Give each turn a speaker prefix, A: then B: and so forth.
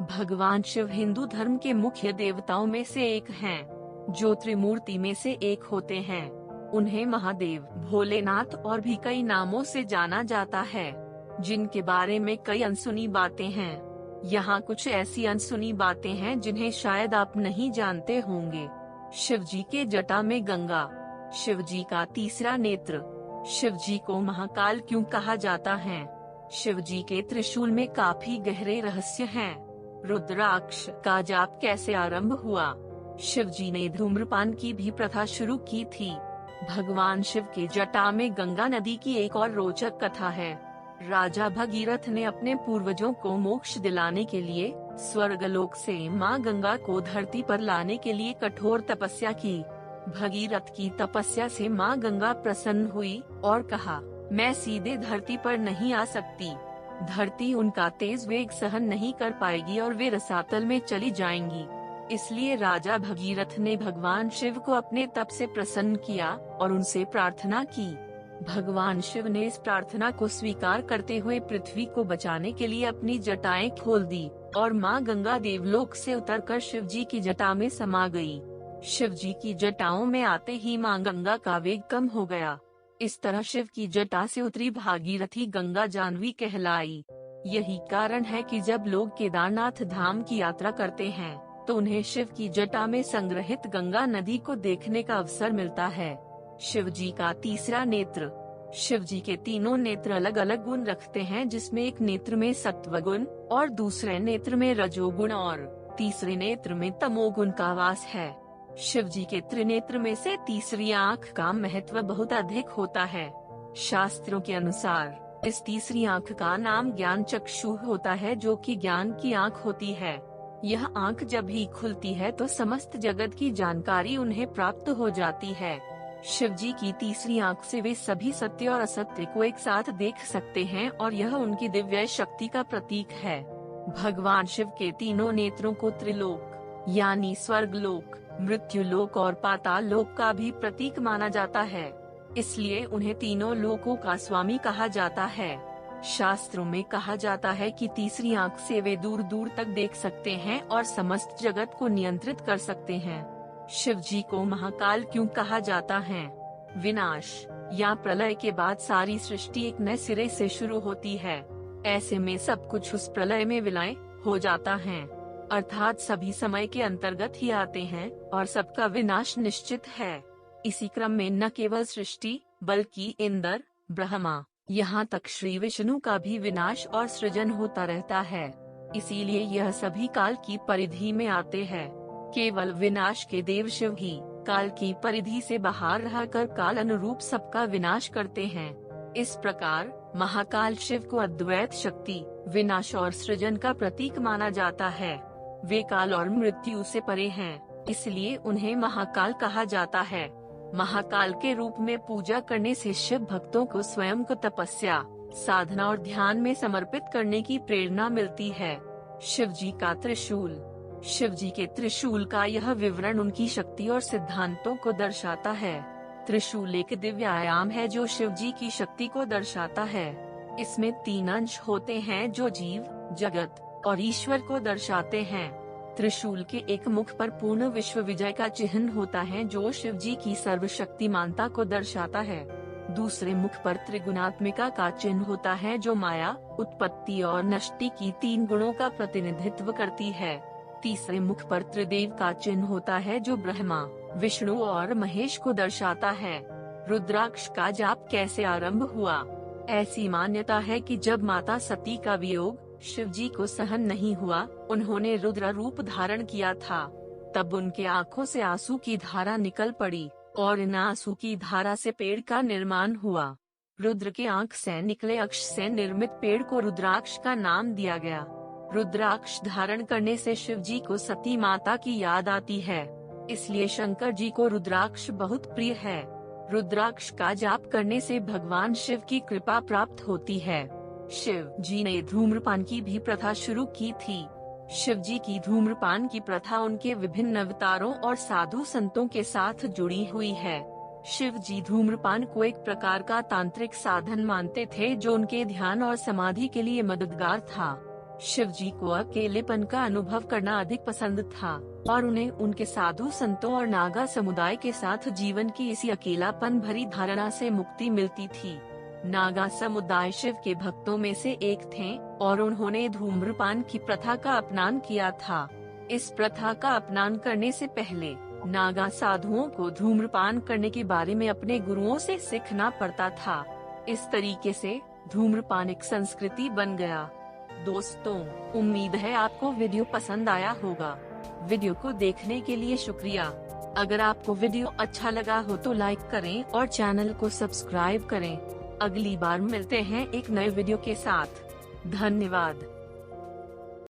A: भगवान शिव हिंदू धर्म के मुख्य देवताओं में से एक हैं, जो त्रिमूर्ति में से एक होते हैं। उन्हें महादेव, भोलेनाथ और भी कई नामों से जाना जाता है, जिनके बारे में कई अनसुनी बातें हैं। यहाँ कुछ ऐसी अनसुनी बातें हैं जिन्हें शायद आप नहीं जानते होंगे। शिवजी के जटा में गंगा, शिवजी का तीसरा नेत्र, शिवजी को महाकाल क्यों कहा जाता है? शिवजी के त्रिशूल में काफी गहरे रहस्य हैं। रुद्राक्ष का जाप कैसे आरंभ हुआ? शिवजी ने धूम्रपान की भी प्रथा शुरू की थी। भगवान शिव के जटा में गंगा नदी की एक और रोचक कथा है। राजा भगीरथ ने अपने पूर्वजों को मोक्ष दिलाने के लिए स्वर्गलोक से मां गंगा को धरती पर लाने के लिए कठोर तपस्या की। भगीरथ की तपस्या से मां गंगा प्रसन्न हुई और कहा, मैं सीधे धरती पर नहीं आ सकती। धरती उनका तेज वेग सहन नहीं कर पाएगी और वे रसातल में चली जाएंगी। इसलिए राजा भगीरथ ने भगवान शिव को अपने तप से प्रसन्न किया और उनसे प्रार्थना की। भगवान शिव ने इस प्रार्थना को स्वीकार करते हुए पृथ्वी को बचाने के लिए अपनी जटाएं खोल दी और मां गंगा देवलोक से उतरकर शिवजी की जटा में समा गई। शिवजी की जटाओं में आते ही मां गंगा का वेग कम हो गया। इस तरह शिव की जटा से उतरी भागीरथी गंगा जाह्नवी कहलाई। यही कारण है कि जब लोग केदारनाथ धाम की यात्रा करते हैं तो उन्हें शिव की जटा में संग्रहित गंगा नदी को देखने का अवसर मिलता है। शिवजी का तीसरा नेत्र। शिवजी के तीनों नेत्र अलग अलग गुण रखते हैं, जिसमें एक नेत्र में सत्व गुण और दूसरे नेत्र में रजोगुण और तीसरे नेत्र में तमोगुण का वास है। शिवजी के त्रिनेत्र में से तीसरी आँख का महत्व बहुत अधिक होता है। शास्त्रों के अनुसार इस तीसरी आँख का नाम ज्ञान चक्षु होता है, जो कि ज्ञान की आँख होती है। यह आँख जब ही खुलती है तो समस्त जगत की जानकारी उन्हें प्राप्त हो जाती है। शिवजी की तीसरी आँख से वे सभी सत्य और असत्य को एक साथ देख सकते हैं और यह उनकी दिव्य शक्ति का प्रतीक है। भगवान शिव के तीनों नेत्रों को त्रिलोक यानी स्वर्गलोक, मृत्युलोक और पाताल लोक का भी प्रतीक माना जाता है। इसलिए उन्हें तीनों लोकों का स्वामी कहा जाता है। शास्त्रों में कहा जाता है कि तीसरी आंख से वे दूर दूर तक देख सकते हैं और समस्त जगत को नियंत्रित कर सकते हैं। शिवजी को महाकाल क्यों कहा जाता है? विनाश या प्रलय के बाद सारी सृष्टि एक नए सिरे से शुरू होती है। ऐसे में सब कुछ उस प्रलय में विलय हो जाता है, अर्थात सभी समय के अंतर्गत ही आते हैं और सबका विनाश निश्चित है। इसी क्रम में न केवल सृष्टि बल्कि इंद्र, ब्रह्मा, यहाँ तक श्री विष्णु का भी विनाश और सृजन होता रहता है। इसीलिए यह सभी काल की परिधि में आते हैं। केवल विनाश के देव शिव ही काल की परिधि से बाहर रहकर काल अनुरूप सबका विनाश करते हैं। इस प्रकार महाकाल शिव को अद्वैत शक्ति, विनाश और सृजन का प्रतीक माना जाता है। वे काल और मृत्यु से परे हैं, इसलिए उन्हें महाकाल कहा जाता है। महाकाल के रूप में पूजा करने से शिव भक्तों को स्वयं को तपस्या, साधना और ध्यान में समर्पित करने की प्रेरणा मिलती है। शिवजी का त्रिशूल। शिवजी के त्रिशूल का यह विवरण उनकी शक्ति और सिद्धांतों को दर्शाता है। त्रिशूल एक दिव्य आयाम है जो शिवजी की शक्ति को दर्शाता है। इसमें 3 अंश होते हैं जो जीव, जगत और ईश्वर को दर्शाते हैं। त्रिशूल के एक मुख पर पूर्ण विश्व विजय का चिन्ह होता है जो शिवजी की सर्वशक्तिमानता को दर्शाता है। दूसरे मुख पर त्रिगुणात्मिका का चिन्ह होता है जो माया, उत्पत्ति और नष्टि की 3 गुणों का प्रतिनिधित्व करती है। तीसरे मुख पर त्रिदेव का चिन्ह होता है जो ब्रह्मा, विष्णु और महेश को दर्शाता है। रुद्राक्ष का जाप कैसे आरंभ हुआ? ऐसी मान्यता है कि जब माता सती का वियोग शिवजी को सहन नहीं हुआ, उन्होंने रुद्र रूप धारण किया था। तब उनके आँखों से आंसू की धारा निकल पड़ी और इन आंसू की धारा से पेड़ का निर्माण हुआ। रुद्र के आँख से निकले अक्ष से निर्मित पेड़ को रुद्राक्ष का नाम दिया गया। रुद्राक्ष धारण करने से शिवजी को सती माता की याद आती है, इसलिए शंकर जी को रुद्राक्ष बहुत प्रिय है। रुद्राक्ष का जाप करने से भगवान शिव की कृपा प्राप्त होती है। शिव जी ने धूम्रपान की भी प्रथा शुरू की थी। शिवजी की धूम्रपान की प्रथा उनके विभिन्न अवतारों और साधु संतों के साथ जुड़ी हुई है। शिव जी धूम्रपान को एक प्रकार का तांत्रिक साधन मानते थे जो उनके ध्यान और समाधि के लिए मददगार था। शिव जी को अकेलेपन का अनुभव करना अधिक पसंद था और उन्हें उनके साधु संतों और नागा समुदाय के साथ जीवन की इसी अकेलापन भरी धारणा से मुक्ति मिलती थी। नागा समुदाय शिव के भक्तों में से एक थे और उन्होंने धूम्रपान की प्रथा का अपनान किया था। इस प्रथा का अपनान करने से पहले नागा साधुओं को धूम्रपान करने के बारे में अपने गुरुओं से सीखना पड़ता था। इस तरीके से धूम्रपान एक संस्कृति बन गया। दोस्तों, उम्मीद है आपको वीडियो पसंद आया होगा। वीडियो को देखने के लिए शुक्रिया। अगर आपको वीडियो अच्छा लगा हो तो लाइक करें और चैनल को सब्सक्राइब करें। अगली बार मिलते हैं एक नए वीडियो के साथ। धन्यवाद।